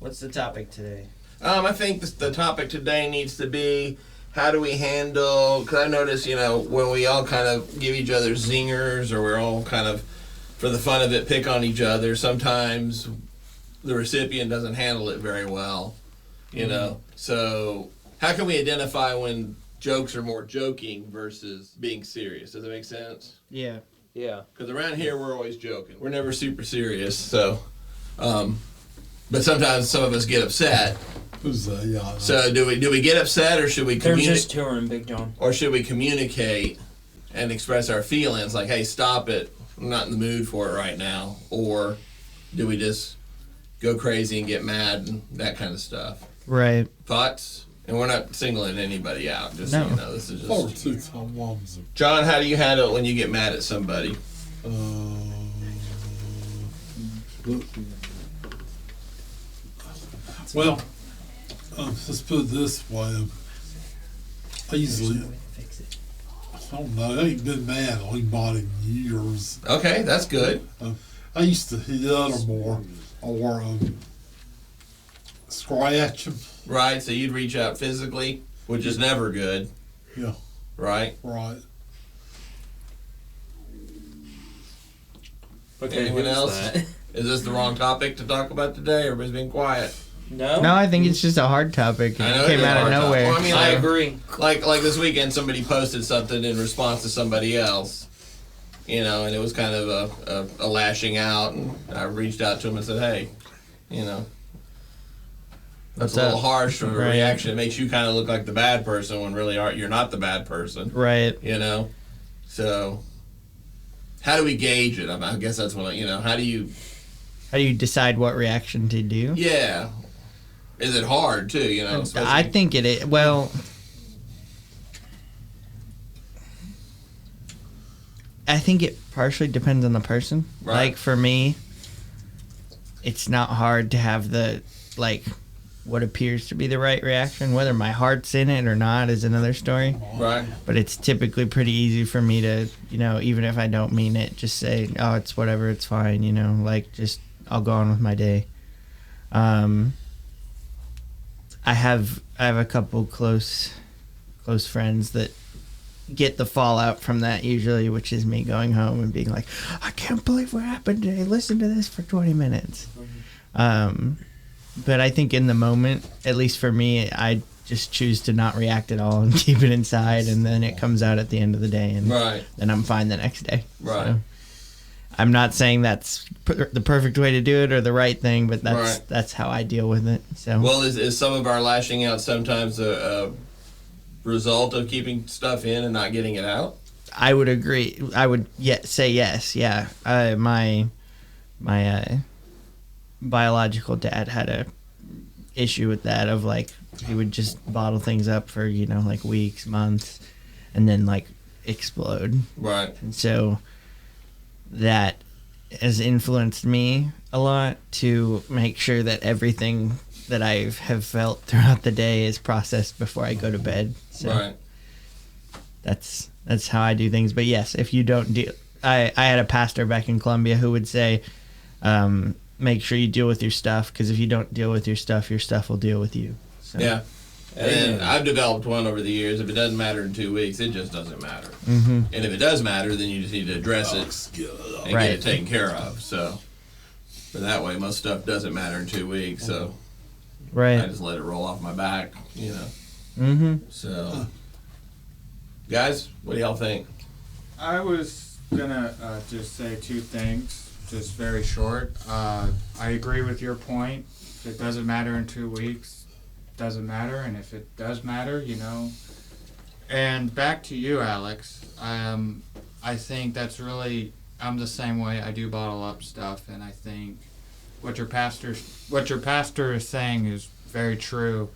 What's the topic today? I think the topic today needs to be, how do we handle, because I notice, when we all kind of give each other zingers, or we're all kind of, for the fun of it, pick on each other, sometimes the recipient doesn't handle it very well, So how can we identify when jokes are more joking versus being serious? Does that make sense? Yeah. Yeah. Because around here, we're always joking. We're never super serious, so... but sometimes some of us get upset. Yeah. So do we get upset, or should we They're communicate? just touring, Big John. Or should we communicate and express our feelings, like, hey, stop it, I'm not in the mood for it right now? Or do we just go crazy and get mad and that kind of stuff? Right. Thoughts? And we're not singling anybody out, just No. so you know, this is just... 2 times. John, how do you handle it when you get mad at somebody? Well, let's put it this way. I usually, I don't know, I ain't been mad at anybody in years. Okay, that's good. I used to hit or scratch them. Right, so you'd reach out physically, which is never good. Yeah. Right? Right. Okay, Anyone who's else? that? Is this the wrong topic to talk about today? Everybody's been quiet. No? No, I think it's just a hard topic. I know It it came is a out of hard topic. nowhere. Well, I mean, I agree. Like this weekend, somebody posted something in response to somebody else, and it was kind of a lashing out, and I reached out to him and said, hey, that's What's a little up? harsh of a Right. reaction. It makes you kind of look like the bad person when really you're not the bad person. Right. So how do we gauge it? I guess that's what how do you... How do you decide what reaction to do? Yeah. Is it hard, too, especially- I think it is. Well, I think it partially depends on the person. Right. Like, for me, it's not hard to have what appears to be the right reaction. Whether my heart's in it or not is another story. Right. But it's typically pretty easy for me to, even if I don't mean it, just say, oh, it's whatever, it's fine, just I'll go on with my day. I have a couple close friends that get the fallout from that usually, which is me going home and being like, I can't believe what happened today. Listen to this for 20 minutes. But I think in the moment, at least for me, I just choose to not react at all and keep it inside, and then it comes out at the end of the day, and Right. then I'm fine the next day. Right. So, I'm not saying that's the perfect way to do it or the right thing, but that's how I deal with it. So Well, is some of our lashing out sometimes a result of keeping stuff in and not getting it out? I would agree. I would say yes. Yeah. My biological dad had a issue with that of he would just bottle things up for weeks, months, and then explode. Right. And so that has influenced me a lot to make sure that everything that I have felt throughout the day is processed before I go to bed. So Right. that's how I do things. But yes, if you don't deal, I had a pastor back in Columbia who would say, make sure you deal with your stuff, because if you don't deal with your stuff will deal with you. So. Yeah. And then I've developed one over the years. If it doesn't matter in 2 weeks, it just doesn't matter. Mm-hmm. And if it does matter, then you just need to address it and Right. get it taken care of. So, but that way, most stuff doesn't matter in 2 weeks. So I Right. just let it roll off my back, Mm-hmm. So, guys, what do y'all think? I was gonna just say two things, just very short. I agree with your point. If it doesn't matter in 2 weeks, doesn't matter, and if it does matter, And back to you, Alex. I think that's really, I'm the same way. I do bottle up stuff, and I think what your pastor is saying is very true.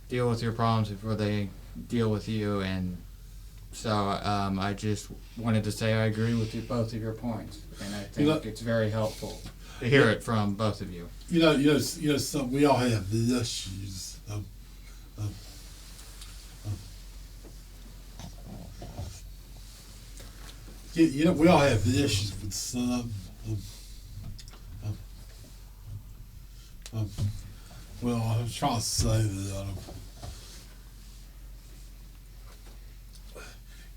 Deal with your problems before they deal with you, and so I just wanted to say I agree with both of your points, and I think it's very helpful to hear it from both of you. Some, we all have the issues. We all have the issues with some. Well, I was trying to say that.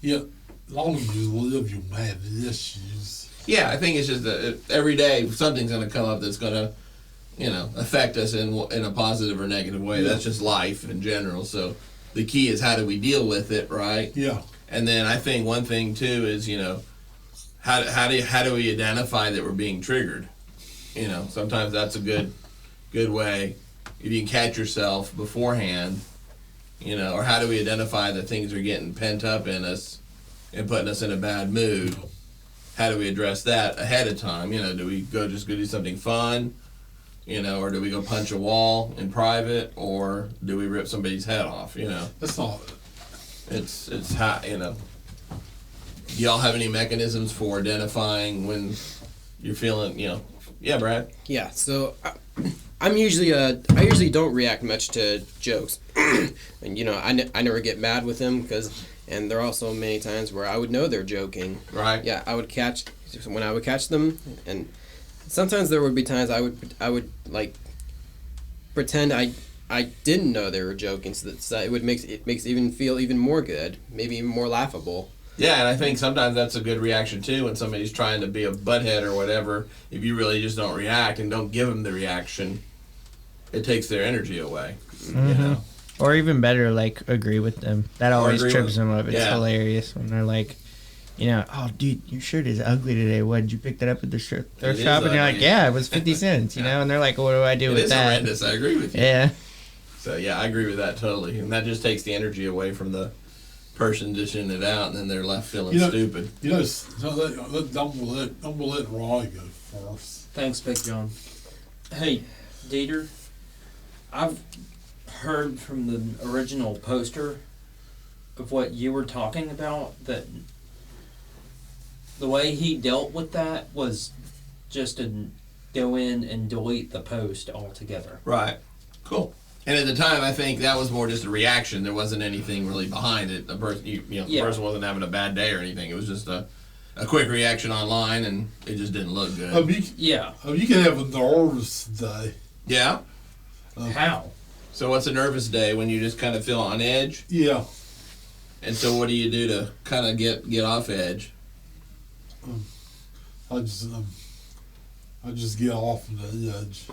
Yeah, as long as you live, you'll have issues. Yeah, I think it's just that every day something's going to come up that's going to, affect us in a positive or negative way. Yeah. That's just life in general. So the key is how do we deal with it, right? Yeah. And then I think one thing too is how do we identify that we're being triggered? Sometimes that's a good way if you can catch yourself beforehand. Or how do we identify that things are getting pent up in us and putting us in a bad mood? How do we address that ahead of time? Do we go do something fun? Or do we go punch a wall in private, or do we rip somebody's head off? That's not. It's how, do y'all have any mechanisms for identifying when you're feeling, yeah, Brad? Yeah, so I usually don't react much to jokes. And I never get mad with them and there are also many times where I would know they're joking. Right. Yeah, I would catch them, and sometimes there would be times I would like pretend I didn't know they were joking, so that it makes it even feel even more good, maybe even more laughable. Yeah, and I think sometimes that's a good reaction too when somebody's trying to be a butthead or whatever. If you really just don't react and don't give them the reaction, it takes their energy away. Mm-hmm. Or even better, like, agree with them. That always trips them up. It's hilarious when they're like, oh, dude, your shirt is ugly today. What, did you pick that up at the thrift shop? And you're like, yeah, it was 50 cents, And they're like, what do I do with that? It is horrendous. I agree with you. Yeah. So, yeah, I agree with that totally. And that just takes the energy away from the person dishing it out, and then they're left feeling stupid. I'm gonna let Roy go first. Thanks, Big John. Hey, Dieter, I've heard from the original poster of what you were talking about, that the way he dealt with that was just to go in and delete the post altogether. Right. Cool. And at the time, I think that was more just a reaction. There wasn't anything really behind it. The person, the person wasn't having a bad day or anything. It was just a quick reaction online, and it just didn't look good. You can have a nervous day. Yeah. How? So what's a nervous day? When you just kind of feel on edge? Yeah. And so what do you do to kind of get off edge? I just get off the edge.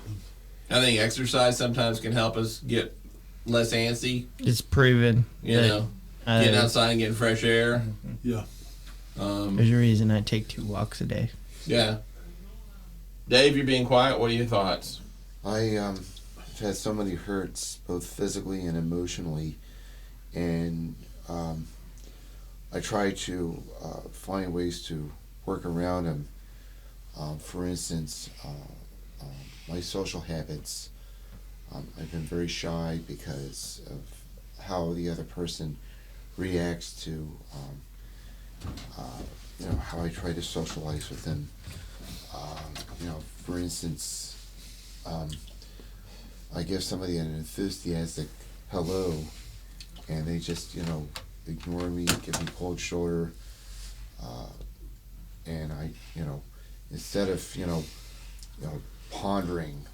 I think exercise sometimes can help us get less antsy. It's proven. Getting outside and getting fresh air. Yeah. There's a reason I take 2 walks a day. Yeah. Dave, you're being quiet. What are your thoughts? I've had so many hurts, both physically and emotionally, and I try to find ways to work around them. For instance, my social habits. I've been very shy because of how the other person reacts to, how I try to socialize with them. For instance, I give somebody an enthusiastic hello, and they just, ignore me, give me cold shoulder, and I, instead of, pondering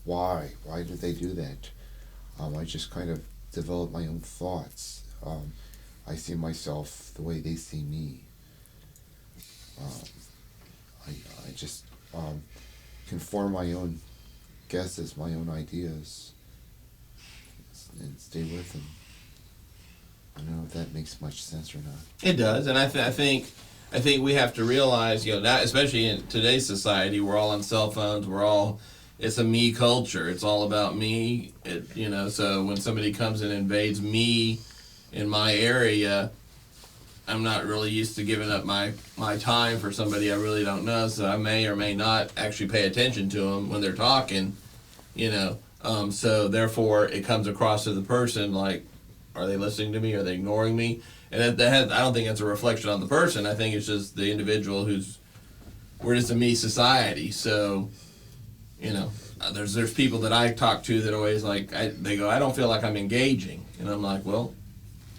why did they do that, I just kind of develop my own thoughts. I see myself the way they see me. I just can form my own guesses, my own ideas, and stay with them. I don't know if that makes much sense or not. It does, and I think we have to realize, now, especially in today's society, we're all on cell phones. It's a me culture. It's all about me. So when somebody comes and invades me in my area, I'm not really used to giving up my time for somebody I really don't know. So I may or may not actually pay attention to them when they're talking. So therefore it comes across to the person like, are they listening to me? Are they ignoring me? And I don't think it's a reflection on the person. I think it's just the individual we're just a me society. So, there's people that I talk to that always they go, I don't feel like I'm engaging. And I'm like, well,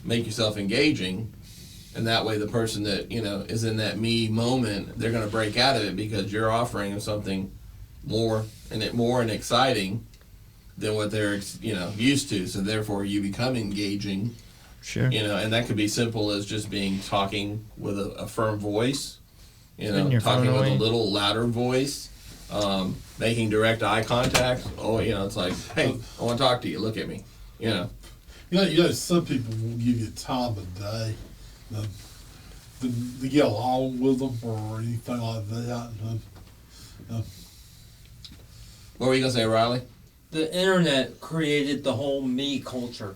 make yourself engaging. And that way the person that, is in that me moment, they're going to break out of it because you're offering them something more and exciting than what they're used to. So therefore, you become engaging. Sure. And that could be simple as just talking with a firm voice. Putting your Talking phone with away. a little louder voice. Making direct eye contact. Oh, it's like, hey, I want to talk to you. Look at me. Some people will give you time of day to get along with them or anything like that. What were you gonna say, Riley? The internet created the whole me culture,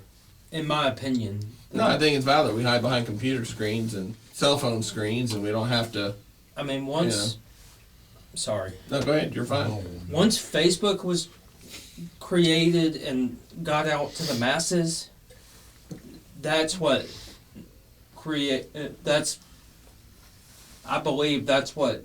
in my opinion. No, I think it's valid. We hide behind computer screens and cell phone screens, and we don't have to. I mean, once. Sorry. No, go ahead. You're fine. Once Facebook was created and got out to the masses, that's what I believe that's what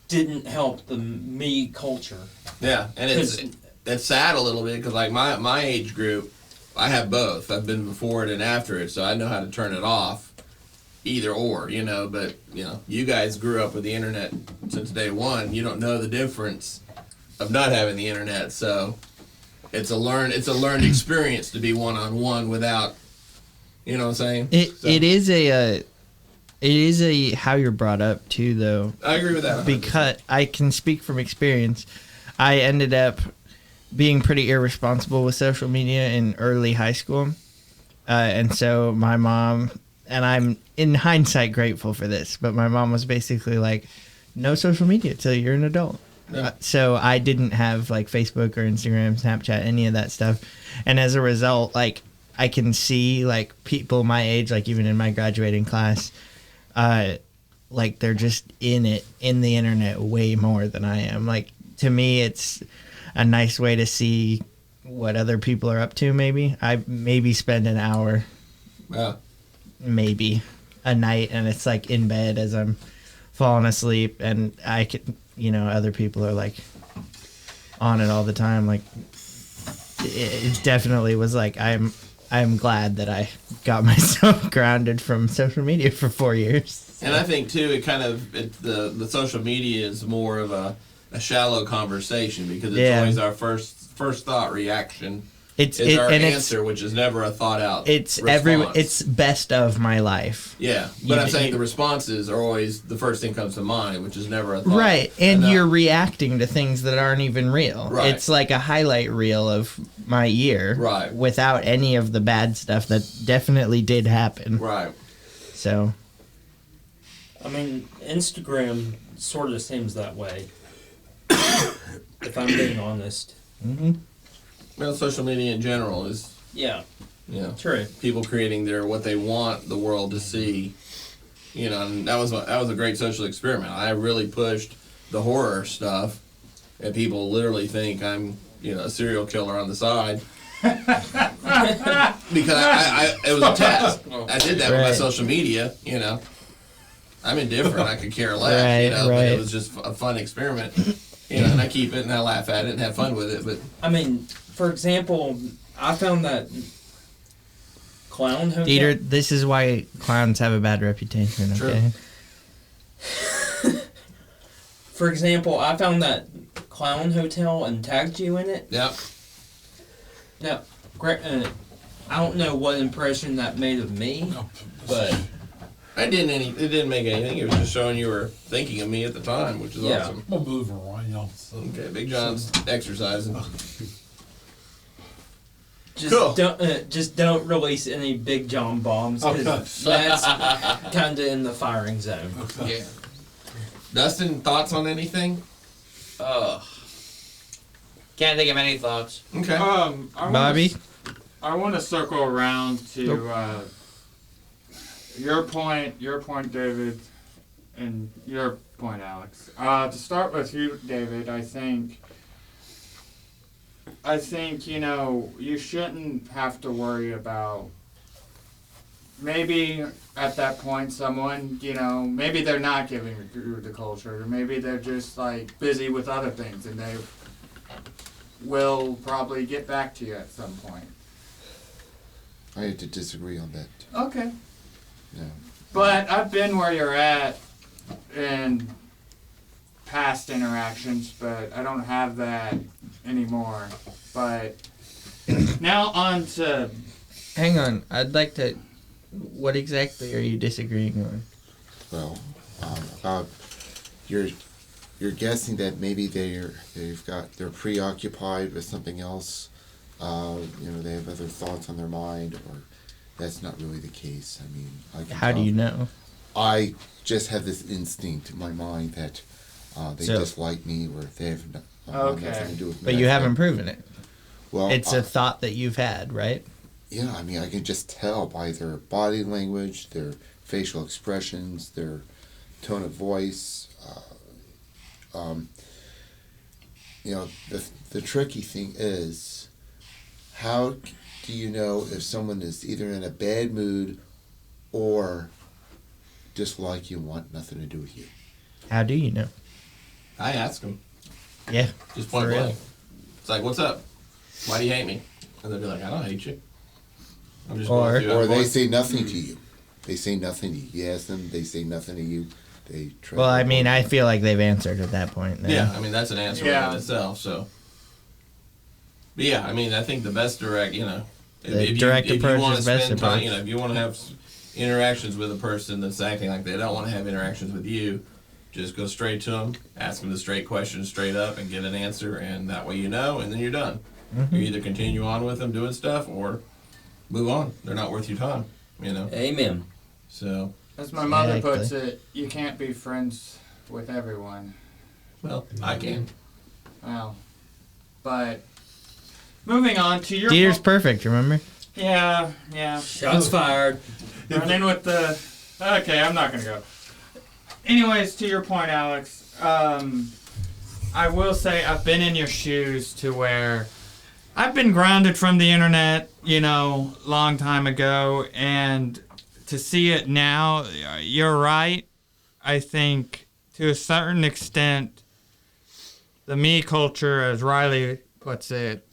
didn't help the me culture. Yeah, and it's sad a little bit because like my age group, I have both. I've been before it and after it, so I know how to turn it off, either or. But you guys grew up with the internet since day one. You don't know the difference of not having the internet, so it's a learned experience to be one-on-one without. You know what I'm saying? It is a how you're brought up too, though. I agree with that. 100%. Because I can speak from experience. I ended up being pretty irresponsible with social media in early high school, and so my mom, and I'm in hindsight grateful for this, but my mom was basically like, "No social media till you're an adult." Yeah. So I didn't have like Facebook or Instagram, Snapchat, any of that stuff, and as a result, like I can see like people my age, like even in my graduating class, like they're just in the internet way more than I am. Like to me, it's a nice way to see what other people are up to. Maybe I spend an hour, maybe a night, and it's like in bed as I'm falling asleep, and I could, other people are like on it all the time. Like it definitely was like I'm glad that I got myself grounded from social media for 4 years. And I think too, the social media is more of a shallow conversation because it's always our first thought reaction. It's our answer, which is never a thought out. It's response. It's best of my life. Yeah, but I'm saying the responses are always the first thing comes to mind, which is never a thought. Right, and you're reacting to things that aren't even real. Right. It's like a highlight reel of my year. Right. Without any of the bad stuff that definitely did happen. Right. So. I mean, Instagram sort of seems that way. If I'm being honest. Mm-hmm. Well, social media in general is. Yeah. True. People creating what they want the world to see. And that was a great social experiment. I really pushed the horror stuff, and people literally think I'm a serial killer on the side. Because it was a test. I did that with my social media. I'm indifferent. I could care less. But it was just a fun experiment. And I keep it and I laugh at it and have fun with it. But I mean, for example, I found that clown hotel. Dieter, this is why clowns have a bad reputation. Okay. For example, I found that clown hotel and tagged you in it. Yep. Now, I don't know what impression that made of me, but it didn't make anything. It was just showing you were thinking of me at the time, which is awesome. We'll move around. Okay, Big John's exercising. Just don't release any Big John bombs because that's kind of in the firing zone. Okay. Yeah. Dustin, thoughts on anything? Can't think of any thoughts. Okay. Bobby? I want to circle around to your point, David, and your point, Alex. To start with you, David, I think you shouldn't have to worry about maybe at that point someone, maybe they're not giving you the culture, or maybe they're just like busy with other things and they will probably get back to you at some point. I had to disagree on that. Okay. Yeah. But I've been where you're at, and past interactions, but I don't have that anymore. But now on to... Hang on. I'd like to... What exactly are you disagreeing on? Well, you're guessing that maybe they're preoccupied with something else. They have other thoughts on their mind, or that's not really the case. I mean, How do you know? I just have this instinct in my mind that they dislike me, or they have nothing to do with me. But you haven't proven it. Well, it's a thought that you've had, right? Yeah, I mean, I can just tell by their body language, their facial expressions, their tone of voice. The tricky thing is, how do you know if someone is either in a bad mood or dislike you and want nothing to do with you? How do you know? I ask them. Yeah. Just point for real. blank. It's like, what's up? Why do you hate me? And they'll be like, I don't hate you. I'm just going through. Or they say nothing to you. They say nothing to you. You ask them, they say nothing to you. They try. Well, I mean, I feel like they've answered at that point. Then. Yeah, I mean, that's an answer in itself. So, but yeah, I mean, I think the best direct, if direct you approach want to is best spend time, approach. if you want to have interactions with a person that's acting like they don't want to have interactions with you, just go straight to them, ask them the straight questions straight up, and get an answer, and that way and then you're done. Mm-hmm. You either continue on with them doing stuff or move on. They're not worth your time, Amen. So, As my mother puts it, you can't be friends with everyone. well, I can. Well, but moving on to your... Dieter's perfect, remember? Yeah. Shots fired. Running with the... Okay, I'm not going to go. Anyways, to your point, Alex, I will say I've been in your shoes to where I've been grounded from the internet, long time ago, and to see it now, you're right. I think to a certain extent, the me culture, as Riley puts it,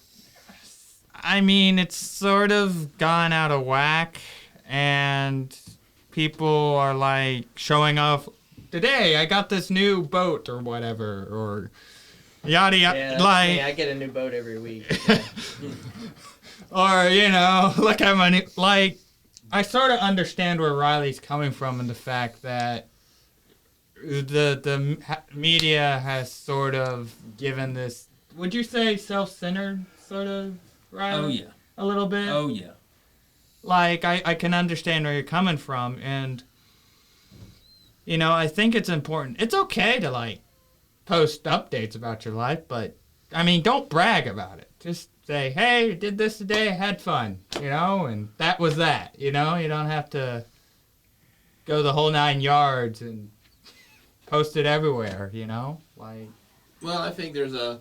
I mean, it's sort of gone out of whack, and people are like showing off, today I got this new boat or whatever, or yada yada. Yeah, like, I get a new boat every week. or, look at my new, like, I sort of understand where Riley's coming from and the fact that the media has sort of given this, would you say self-centered sort of, Riley? Oh, yeah. A little bit? Oh, yeah. Like, I can understand where you're coming from, and, I think it's important. It's okay to, like, post updates about your life, but, I mean, don't brag about it. Just say, hey, did this today, had fun, and that was that, you don't have to go the whole 9 yards and post it everywhere, like. Well, I think there's a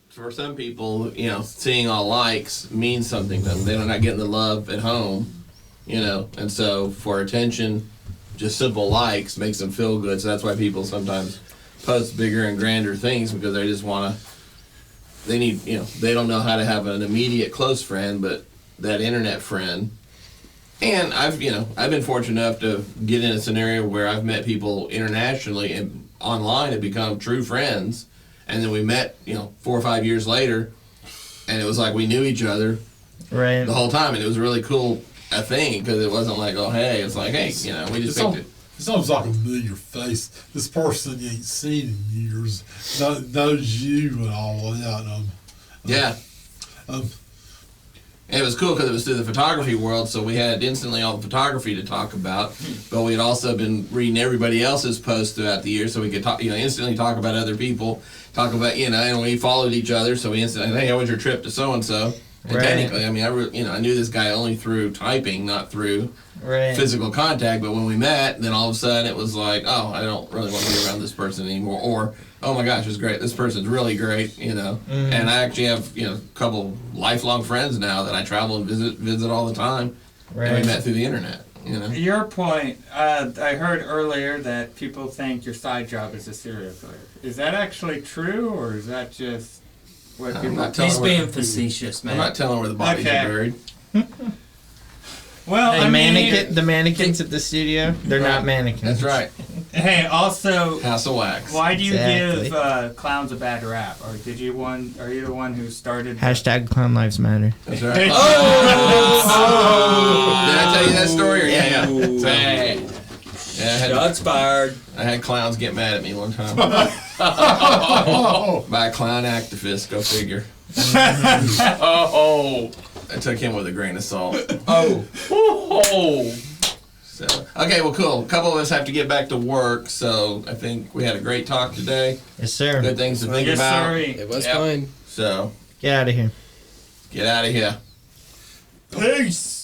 for some people, seeing all likes means something to them. They're not getting the love at home, and so for attention, just simple likes makes them feel good. So that's why people sometimes post bigger and grander things, because they just want to. They need, they don't know how to have an immediate close friend, but that internet friend. And I've been fortunate enough to get in a scenario where I've met people internationally and online and become true friends. And then we met, 4 or 5 years later, and it was like we knew each other Right. the whole time. And it was a really cool thing, because it wasn't like, oh, hey, it's like, hey, we just picked it. It's almost like a familiar face. This person you ain't seen in years knows you and all that. Yeah. And it was cool because it was through the photography world, so we had instantly all the photography to talk about. But we had also been reading everybody else's posts throughout the year, so we could talk, instantly talk about other people, talk about, and we followed each other, so we instantly, hey, how was your trip to so and so? And Right. technically, I mean, I knew this guy only through typing, not through Right. physical contact. But when we met, then all of a sudden it was like, oh, I don't really want to be around this person anymore, or oh my gosh, it's great. This person's really great, And I actually have, a couple lifelong friends now that I travel and visit all the time. Right. And we met through the internet, Your point, I heard earlier that people think your side job is a serial killer. Is that actually true, or is that just what I'm people... not telling He's where- being facetious, man. I'm not telling where the bodies Okay. are buried. Well, Hey, I mean... the mannequins at the studio, they're not mannequins. That's right. Hey, also, House of Wax. why do you Exactly. give clowns a bad rap? Or did you one? Are you the one who started? Hashtag Clown Lives Matter. That's right. Oh! Did I tell you that story? Or yeah. So, yeah, Shots fired. I had clowns get mad at me one time. By a clown activist, go figure. Oh. I took him with a grain of salt. Oh. Oh. So, okay, well, cool. A couple of us have to get back to work, so I think we had a great talk today. Yes, sir. Good things to think Yes, about. sir. It was Yep. fine. So, Get out of here. get out of here. Peace.